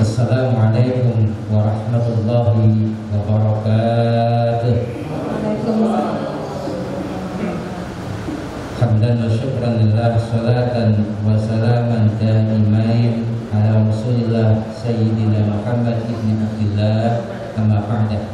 Assalamualaikum warahmatullahi wabarakatuh. Hamdan wa syukran lillah, salatan wa salaman daimain ala Rasulillah Sayyidina Muhammad ibn Abdillah, amma ba'da.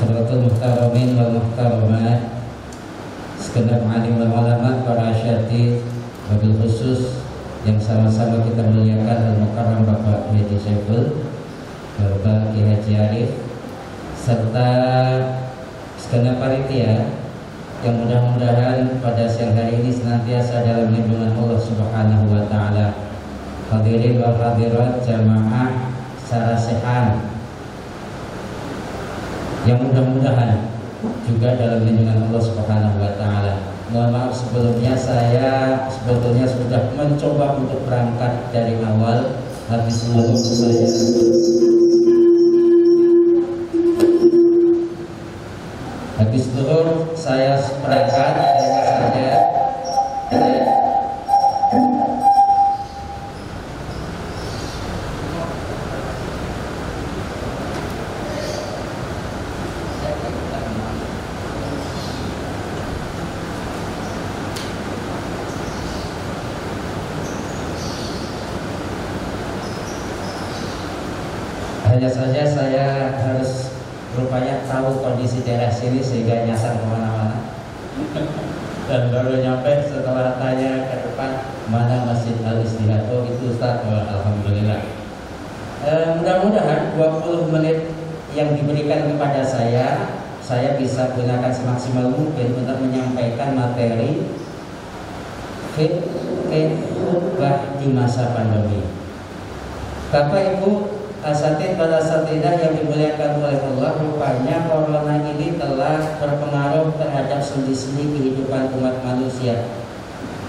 Hadratul muhtaramin wal muhtaramat, segenap alim wal ulama, para asyatid, wabil khusus yang sama-sama kita muliakan Al-Mukarram Bapak Haji Saiful, Bapak Ki Haji Arif, serta segenap panitia yang mudah-mudahan pada siang hari ini senantiasa dalam lindungan Allah Subhanahu wa taala. Hadirin wal hadirat jamaah secara sehat, yang mudah-mudahan juga dalam lindungan Allah Subhanahu wa taala. Mohon maaf sebelumnya, saya sebetulnya sudah mencoba untuk berangkat dari awal, tapi sebelum habis zuhur saya berangkat saja. Hanya saja saya harus rupanya tahu kondisi daerah sini sehingga nyasar kemana-mana. Dan baru nyampe setelah tanya ke depan mana Masjid Al-Istihad. Oh itu Ustaz, oh, alhamdulillah. Mudah-mudahan 20 menit yang diberikan kepada saya bisa gunakan semaksimal mungkin untuk menyampaikan materi khutbah di masa pandemi. Bapak Ibu asatid pada asatidah yang dimuliakan oleh Allah, rupanya corona ini telah berpengaruh terhadap sendi-sendi kehidupan umat manusia.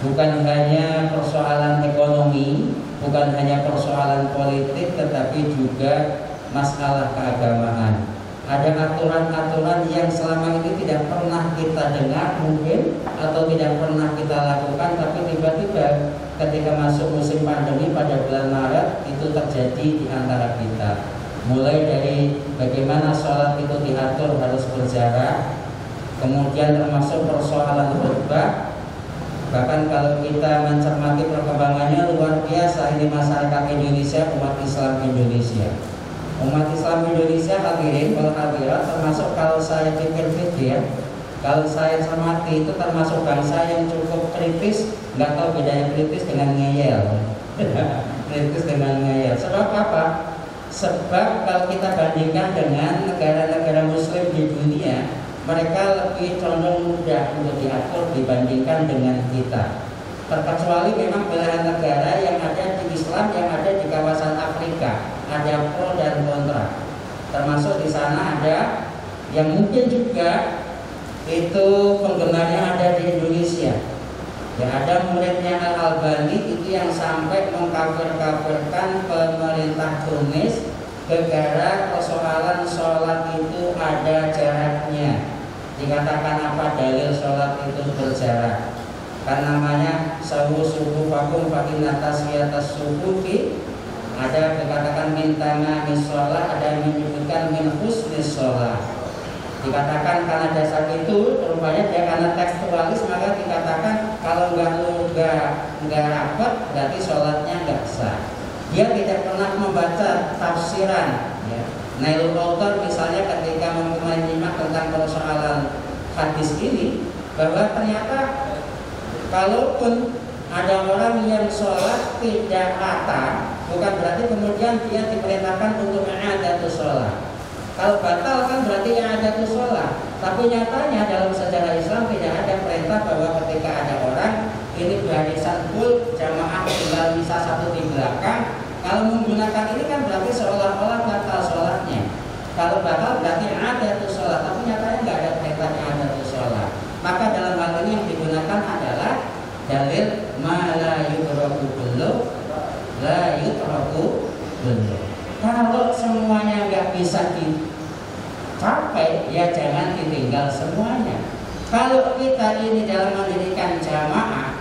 Bukan hanya persoalan ekonomi, bukan hanya persoalan politik, tetapi juga masalah keagamaan. Ada aturan-aturan yang selama ini tidak pernah kita dengar mungkin, atau tidak pernah kita lakukan, tapi tiba-tiba ketika masuk musim pandemi pada bulan Maret itu terjadi di antara kita. Mulai dari bagaimana sholat itu diatur harus berjarak, kemudian termasuk persoalan khutbah. Bahkan kalau kita mencermati perkembangannya luar biasa, ini masyarakat Indonesia, umat Islam Indonesia. Umat Islam Indonesia hadirin wal hadirat, termasuk kalau saya pikir-pikir, kalau saya cermati itu termasuk bangsa yang cukup kritis. Nggak tahu bedanya kritis dengan ngeyel. Kritis dengan ngeyel. Sebab apa? Sebab kalau kita bandingkan dengan negara-negara Muslim di dunia, mereka lebih condong mudah untuk diatur dibandingkan dengan kita. Terkecuali memang belahan negara yang ada di Islam, yang ada di kawasan Afrika, ada pro dan kontra. Termasuk di sana ada yang mungkin juga itu penggemarnya ada di Indonesia. Ya, ada muridnya Al-Albani itu yang sampai mengkafir-kafirkan pemerintah Tunis gara-gara persoalan sholat itu ada jaraknya. Dikatakan apa dalil sholat itu berjarak? Kan namanya sawu subuh vakum pakin atas subuhi. Ada dikatakan mintama misolah, ada yang menyebutkan min husnis sholat. Dikatakan karena dasar itu rupanya dia karena tekstualis, maka dikatakan kalau nggak rapat berarti sholatnya nggak sah. Dia tidak pernah membaca tafsiran. Ya. Nailul Autar misalnya ketika menyimak tentang persoalan hadis ini, bahwa ternyata kalaupun ada orang yang sholat tidak rata, bukan berarti kemudian dia diperintahkan untuk i'adatus sholat. Kalau batal kan berarti yang ada itu sholat. Tapi nyatanya dalam sejarah Islam tidak ada perintah bahwa ketika ada orang ini barisan full jamaah tinggal bisa satu di belakang, kalau menggunakan ini kan berarti seolah-olah batal sholatnya. Kalau batal berarti ada itu sholat, tapi nyatanya nggak ada perintah yang ada itu sholat. Maka dalam hal ini yang digunakan adalah dalil ma la yudraku belum, la yudraku belum. Kalau semuanya nggak bisa dicapai, ya jangan ditinggal semuanya. Kalau kita ini dalam mendirikan jamaah,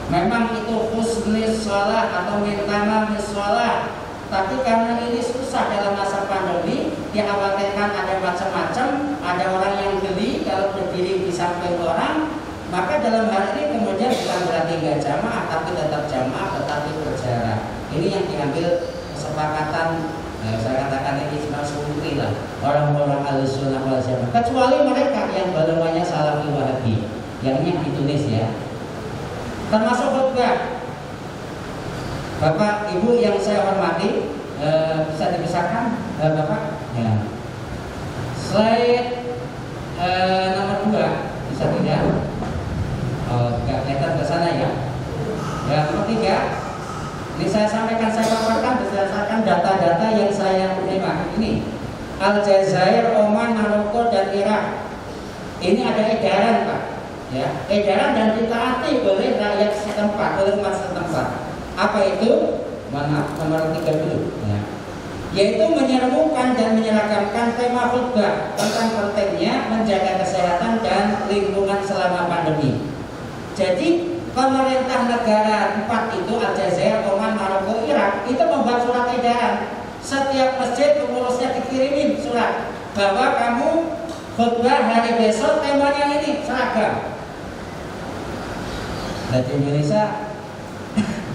memang itu husnis sholat atau mintamal sholat, tapi karena susah dalam masa pandemi, dikhawatirkan ada macam-macam, ada orang yang geli kalau berdiri di samping orang, maka dalam hal ini kemudian bukan berarti nggak jamaah, tapi tetap jamaah, tetapi berjarak. Ini yang diambil kesepakatan, saya katakan ini cuma sumuri lah orang-orang Ahlussunnah wal Jamaah, kecuali mereka yang golongannya Salafi Wahabi, yang ini ditulis ya, termasuk khutbah. Bapak Ibu yang saya hormati, bisa dipisahkan Bapak ya. Slide nomor 2 bisa tidak? Nggak kelihatan ke sana ya. Nomor 3, ini saya sampaikan, saya paparkan berdasarkan data-data yang saya terima. Ini Aljazair, Oman, Maroko, dan Irak. Ini ada edaran Pak ya, edaran dan ditaati oleh rakyat setempat, oleh umat setempat. Apa itu? Maaf, nomor 3 dulu ya. Yaitu menyerukan dan menyeragamkan tema khutbah tentang pentingnya menjaga kesehatan dan lingkungan selama pandemi. Jadi pemerintah negara 4 itu, Aljazair, Oman, Maroko, Irak, itu membuat surat edaran. Setiap masjid pengurusnya dikirimin surat bahwa kamu khutbah hari besok temanya ini seragam. Nah, di Indonesia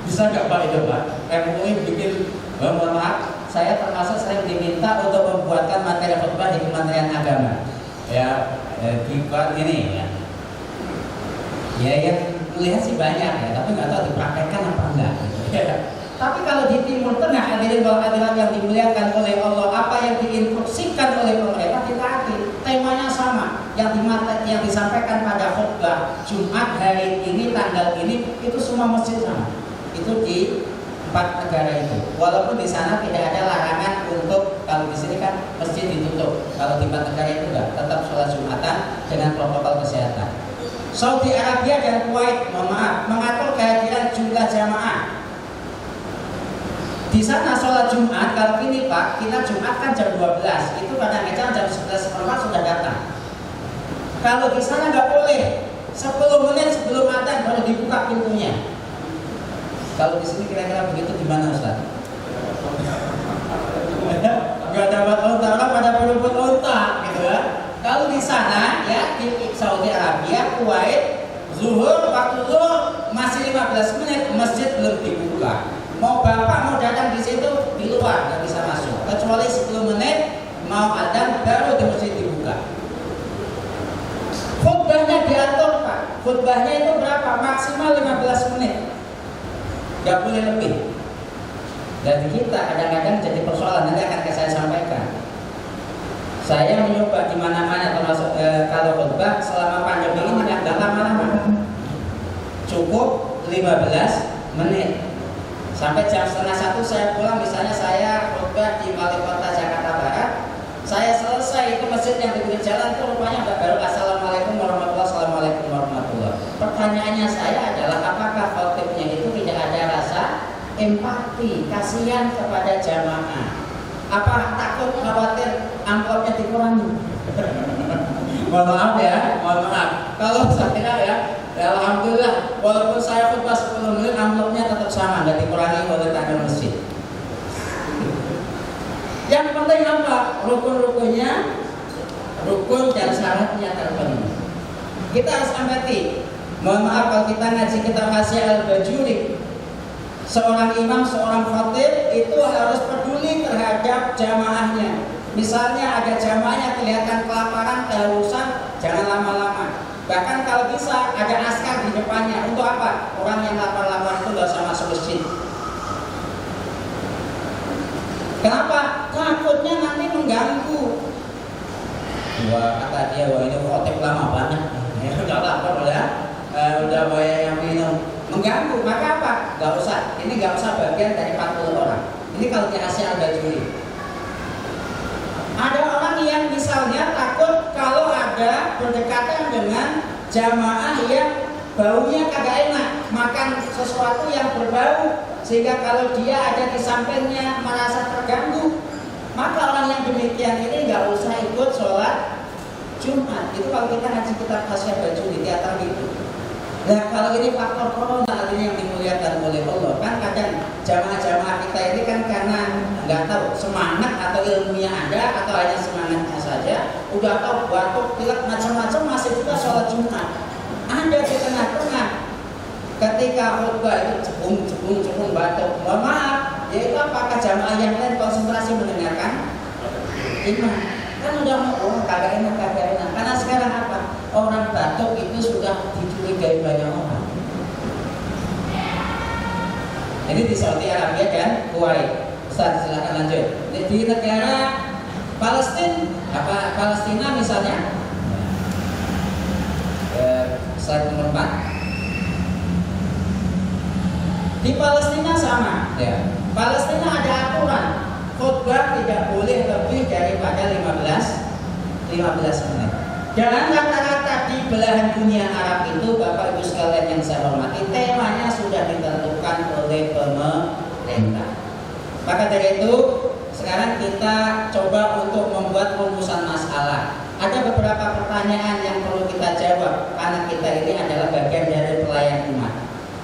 bisa nggak Pak itu Pak? MUI bikin, mohon maaf, saya termasuk sering diminta untuk membuatkan materi khutbah di Kementerian Agama. Ya, di part ini ya. Ya yang melihat sih banyak ya, tapi nggak tahu dipraktekkan apa enggak. Ya. Tapi kalau di Timur Tengah, hadirin yang dimuliakan oleh Allah, apa yang diinstruksikan oleh pemerintah ditaati. Temanya sama, yang disampaikan pada khutbah Jumat hari ini, tanggal ini, itu semua masjid sama. Itu di 4 negara itu. Walaupun di sana tidak ada larangan untuk, kalau di sini kan masjid ditutup. Kalau di 4 negara itu enggak, tetap sholat Jumatan dengan protokol kesehatan. Saudi Arabia dan Kuwait, mohon maaf, mengatur kehadiran jumlah jamaah. Di sana sholat Jumat, kalau ini Pak, kita Jumat kan jam 12, itu kadang-kadang jam 11.15 sudah datang. Kalau di sana nggak boleh, 10 menit sebelum adzan baru dibuka pintunya. Kalau di sini kira-kira begitu gimana Ustaz? Gak dapat onta, orang pada berebut onta gitu ya. Kalau di sana ya, di Saudi Arabia, Kuwait, zuhur, waktu zuhur masih 15 menit, masjid belum dibuka. Mau bapak mau datang di situ, di luar nggak bisa masuk, kecuali 10 menit mau adzan baru di masjid dibuka. Khutbahnya diatur Pak, khutbahnya itu berapa? Maksimal 15 menit. Gak boleh lebih. Dan kita kadang-kadang jadi persoalan, nanti akan saya sampaikan. Saya mencoba di mana-mana, termasuk kalau khutbah selama pandemi ini nggak lama-lama, cukup 15 menit. Sampai jam 12:30 saya pulang, misalnya saya khutbah di Wali Kota Jakarta Barat, saya selesai itu masjid yang di pinggir jalan itu rupanya baru Assalamualaikum warahmatullahi wabarakatuh, Assalamualaikum warahmatullahi wabarakatuh. Pertanyaannya saya adalah apakah khotibnya itu tidak ada rasa empati, kasihan kepada jamaah? Apa takut khawatir amplopnya dikurangi? Mohon maaf ya, mohon maaf. Kalau saya ya, alhamdulillah, walaupun saya khutbah 10 menit, amplopnya tetap sama, nggak dikurangi oleh tangga masjid. Yang penting apa? Rukun-rukunnya, rukun dan syaratnya terpenuhi. Kita harus amati. Mohon maaf kalau kita ngaji kitab Hasyi Al-Bajuri, seorang imam, seorang khatib itu harus peduli terhadap jamaahnya. Misalnya ada jamaahnya kelihatan kelaparan, kehausan, jangan lama-lama. Bahkan kalau bisa ada askar di depannya. Untuk apa? Orang yang lapar-lapar itu nggak usah masuk masjid. Kenapa? Takutnya nanti mengganggu. Wah, kata dia, wah ini khotib lama banget. Ya udah lapar ya, udah banyak yang minum, mengganggu. Maka apa? Gak usah. Ini gak usah bagian dari 40 orang. Ini kalau di Hasyi Al-Bajuri. Ada orang yang misalnya takut kalau ada berdekatan dengan jamaah yang baunya kagak enak, makan sesuatu yang berbau, sehingga kalau dia ada di sampingnya merasa terganggu, maka orang yang demikian ini nggak usah ikut sholat Jumat. Itu kalau kita ngaji kitab Hasyi Al-Bajuri di atas itu. Nah kalau ini faktor corona ini yang dimuliakan oleh Allah, kan kadang jamaah-jamaah kita ini kan karena nggak tahu semangat atau hanya semangatnya saja, udah tahu batuk, pilek, macam-macam masih juga sholat Jumat. Ada di tengah-tengah ketika khutbah itu cebung batuk, mohon maaf, yaitu apakah jamaah yang lain konsentrasi mendengarkan imam? Kan udah mau kagak enak. Karena sekarang apa? Orang batuk itu sudah dicurigai banyak orang. Ini di Saudi Arabia dan Kuwait. Ustaz, silakan lanjut. Di negara Palestina misalnya, slide nomor 4. Di Palestina sama, ya. Palestina ada aturan khutbah tidak boleh lebih daripada 15 menit. Dan rata-rata di belahan dunia Arab itu, Bapak Ibu sekalian yang saya hormati, temanya sudah ditentukan oleh pemerintah. Maka dari itu, sekarang kita coba untuk membuat rumusan masalah. Ada beberapa pertanyaan yang perlu kita jawab karena kita ini adalah bagian dari pelayan umat.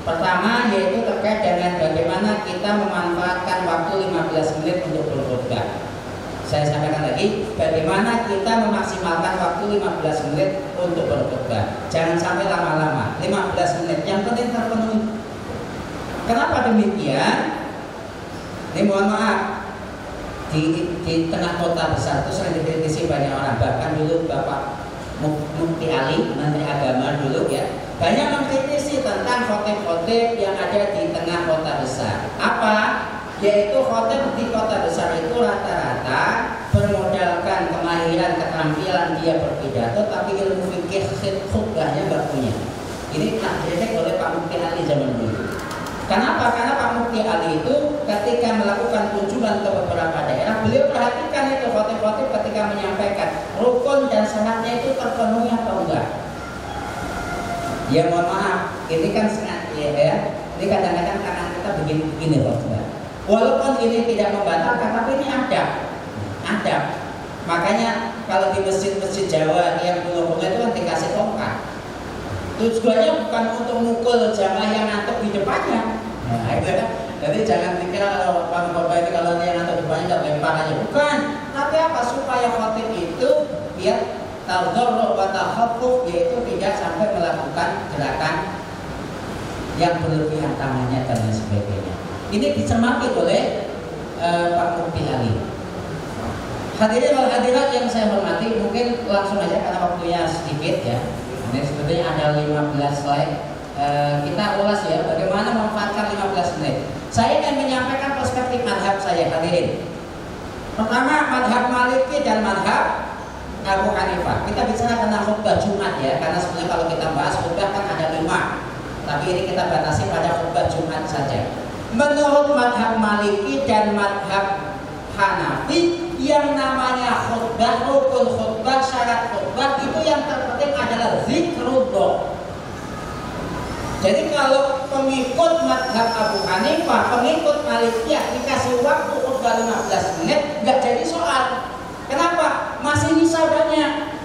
Pertama yaitu terkait dengan bagaimana kita memanfaatkan waktu 15 menit untuk berkhutbah. Saya sampaikan lagi, bagaimana kita memaksimalkan waktu 15 menit untuk berkhutbah. Jangan sampai lama-lama, 15 menit yang penting terpenuhi. Kenapa demikian? Ini mohon maaf, di tengah kota besar itu sering dikritisi banyak orang. Bahkan dulu Bapak Mufti Ali, Menteri Agama dulu ya, banyak mengkritisi tentang khotib-khotib yang ada di tengah kota besar. Apa? Yaitu khotib di kota besar itu rata-rata bermodalkan kemahiran, keterampilan dia berpidato, tapi ilmu fikih khutbahnya nggak punya. Ini dikritik oleh Pak Mufti Ali zaman dulu. Kenapa? Karena Pak Mufti Ali itu ketika melakukan kunjungan ke beberapa daerah, beliau perhatikan itu khotib-khotib ketika menyampaikan rukun dan syaratnya itu terpenuhi atau enggak. Ya mohon maaf, ini kan sengaja ya. Ini kadang-kadang karena kita begini khotbah. Walaupun ini tidak membatalkan, tapi ini adab. Makanya kalau di masjid-masjid Jawa yang penghubungnya itu kan dikasih tongkat. Tujuannya bukan untuk mukul jamaah yang ngantuk di depannya. Nah, itu kan. Jadi jangan dikira kalau ini kalau yang ngantuk di depannya tidak lempar aja. Bukan. Tapi apa? Supaya khotib itu biar tadharru wa tahaffuf, yaitu tidak sampai melakukan gerakan yang berlebihan tangannya dan lain sebagainya. Ini dicermati oleh Pak Mufti Ali. Hadirin wal hadirat yang saya hormati, mungkin langsung aja karena waktunya sedikit ya. Ini sebetulnya ada 15 slide. Kita ulas ya bagaimana memanfaatkan 15 menit. Saya akan menyampaikan perspektif madhab saya, hadirin. Pertama, madhab Maliki dan madhab Abu Hanifah. Kita bicara tentang khutbah Jumat ya, karena sebenarnya kalau kita bahas khutbah kan ada 5. Tapi ini kita batasi pada khutbah Jumat saja. Menurut madhab Maliki dan madhab Hanafi, yang namanya khutbah, rukun khutbah, syarat khutbah itu yang terpenting adalah zikrullah. Jadi kalau pengikut madhab Abu Hanifah, pengikut Malikiyah dikasih waktu khutbah 15 menit, nggak jadi soal. Kenapa? Masih bisa banyak.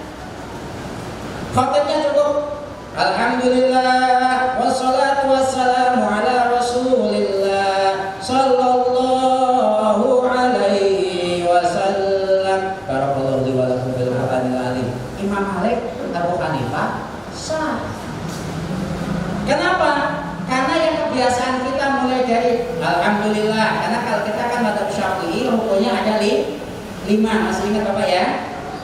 Khutbahnya cukup. Alhamdulillah, wassalatu wassalamu ala rasulillah, sallallahu alaihi wasallam. Barakallahu li wa lakum bil Qur'anil azim. Imam Malik, Abu Hanifah sah. Kenapa? Karena yang kebiasaan kita mulai dari alhamdulillah. Karena kalau kita kan madhab Syafi'i rukunnya ada 5. Masih ingat Bapak ya?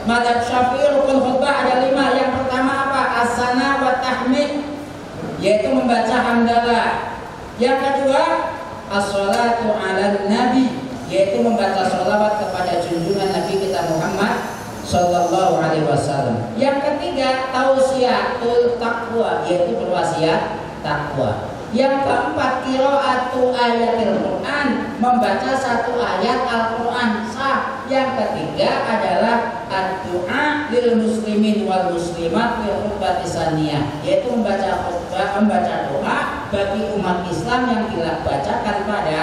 Madhab Syafi'i rukun khutbah ada 5. Yang pertama apa? As-sana wa tahmid, yaitu membaca hamdalah. Yang kedua, as-salatu ala nabi, yaitu membaca sholawat kepada junjungan Nabi kita Muhammad sallallahu alaihi wasallam. Yang ketiga, tausiatul taqwa, yaitu berwasiat takwa. Yang keempat, qiraatu ayatil Quran, membaca satu ayat Al-Quran sah. Yang ketiga adalah ad-du'a lil muslimin wal muslimat fi khutbah tsaniyah, yaitu membaca doa bagi umat Islam yang dibacakan pada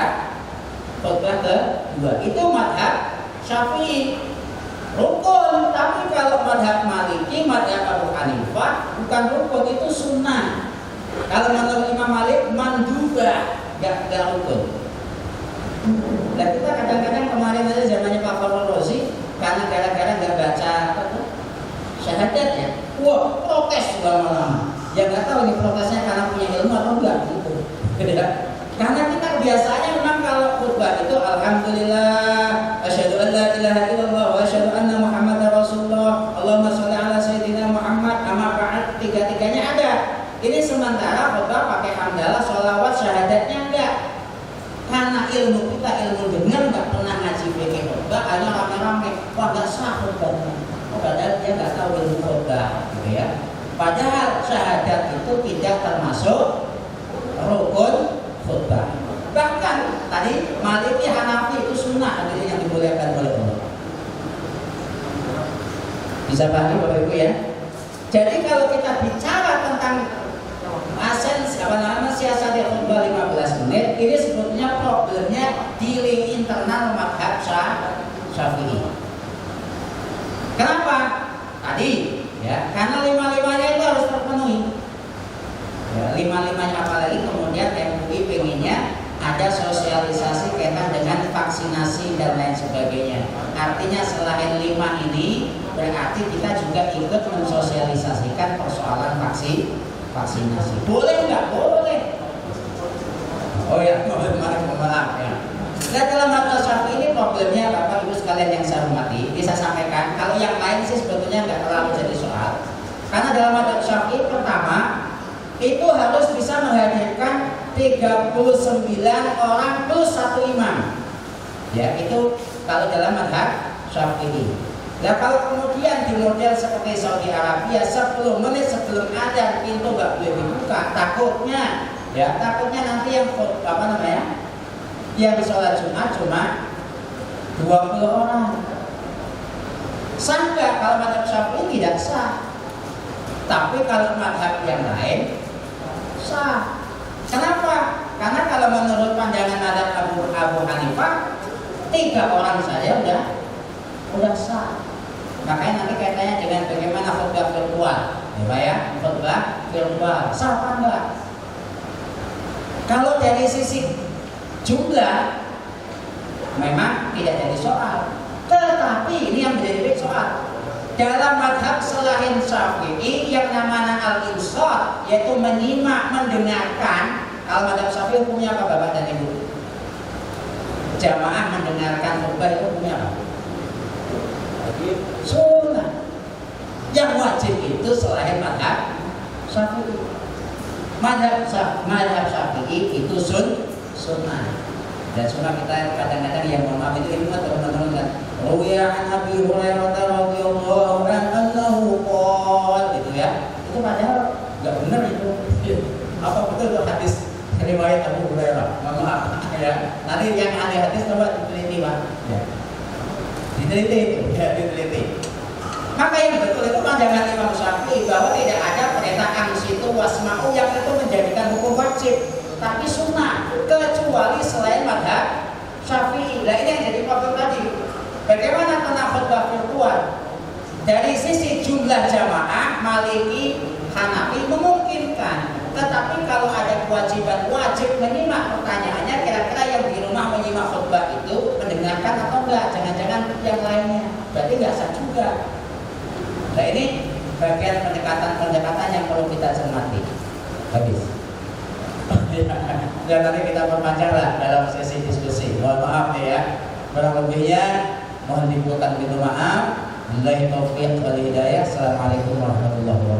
khutbah kedua. Itu madhab Syafi'i rukun. Tapi kalau madhab Maliki, madhab Abu Hanifah bukan rukun, itu sunnah. Kalau menurut Imam Malik mandubah, gak rukun. Dan kita kadang-kadang kemarin aja zamannya Pak Farul Rozi, karena Padahal syahadat itu tidak termasuk rukun khutbah. Bahkan tadi Maliki Hanafi itu sunnah yang dimuliakan oleh Allah. Bisa pahami Bapak Ibu ya? Jadi kalau kita bicara tentang siasat khutbah 15 menit, ini sebetulnya problemnya di link internal mazhab Syafi'i. Kenapa? Tadi ya, karena lima-limanya itu harus terpenuhi. Ya, lima-limanya apalagi kemudian MUI pengennya ada sosialisasi kaitan dengan vaksinasi dan lain sebagainya. Artinya selain 5 ini berarti kita juga ikut mensosialisasikan persoalan vaksinasi. Boleh nggak? Boleh. Oh ya, maaf ya. Nah, dalam mazhab Syafi'i ini problemnya Bapak Ibu sekalian yang saya hormati, bisa sampaikan. Kalau yang lain sih sebetulnya nggak terlalu jadi soal. Karena dalam mazhab Syafi'i pertama itu harus bisa menghadirkan 39 orang plus 1 imam. Ya, itu kalau dalam mazhab Syafi'i. Nah, kalau kemudian di model seperti Saudi Arabia 10 menit sebelum adzan pintu nggak boleh dibuka, takutnya nanti yang sholat Jumat cuma 20 orang. Sah nggak? Kalau mazhab Syafi'i tidak sah. Tapi kalau mazhab yang lain sah. Kenapa? Karena kalau menurut pandangan mazhab Abu Hanifah 3 orang saja udah sah. Makanya nanti kaitannya dengan bagaimana khutbah virtual, ya Pak ya, khutbah virtual sah apa enggak? Kalau dari sisi jumlah memang tidak jadi soal, tetapi ini yang menjadi soal. Dalam mazhab selain Syafi'i yang namanya al-insat, yaitu menyimak, mendengarkan. Kalau mazhab Syafi'i hukumnya apa Bapak dan Ibu? Jamaah mendengarkan khutbah itu hukumnya apa? Sunnah. Yang wajib itu selain mazhab Syafi'i. Mazhab Syafi'i itu sunnah. Dan sunnah kita kadang-kadang yang mohon maaf itu ilmu teman-teman kan. Ruwiya an Abi Hurairah radhiyallahu anhu qol gitu ya. Itu padahal enggak benar itu. Apa betul itu hadis riwayat Abu Hurairah? Mohon maaf ya. Nanti yang ahli hadis coba diteliti Pak. Ya. Diteliti. Maka yang betul itu pandangan Imam Syafi'i bahwa tidak ada perintah angsitu wasma'u yang itu menjadikan hukum wajib, tapi sunnah, kecuali selain mazhab Syafi'i. Nah ini yang jadi problem tadi. Bagaimana tentang khutbah virtual? Dari sisi jumlah jamaah Maliki Hanafi memungkinkan, tetapi kalau ada kewajiban wajib menyimak, pertanyaannya kira-kira yang di rumah menyimak khutbah itu mendengarkan atau enggak? Jangan-jangan yang lainnya, berarti nggak sah juga. Nah ini bagian pendekatan yang perlu kita cermati. Habis. Ya nanti kita perpanjang lah dalam sesi diskusi. Mohon maaf ya. Kurang lebihnya mohon dibuatkan pintu maaf. Billahi taufiq wal hidayah. Assalamualaikum warahmatullahi wabarakatuh.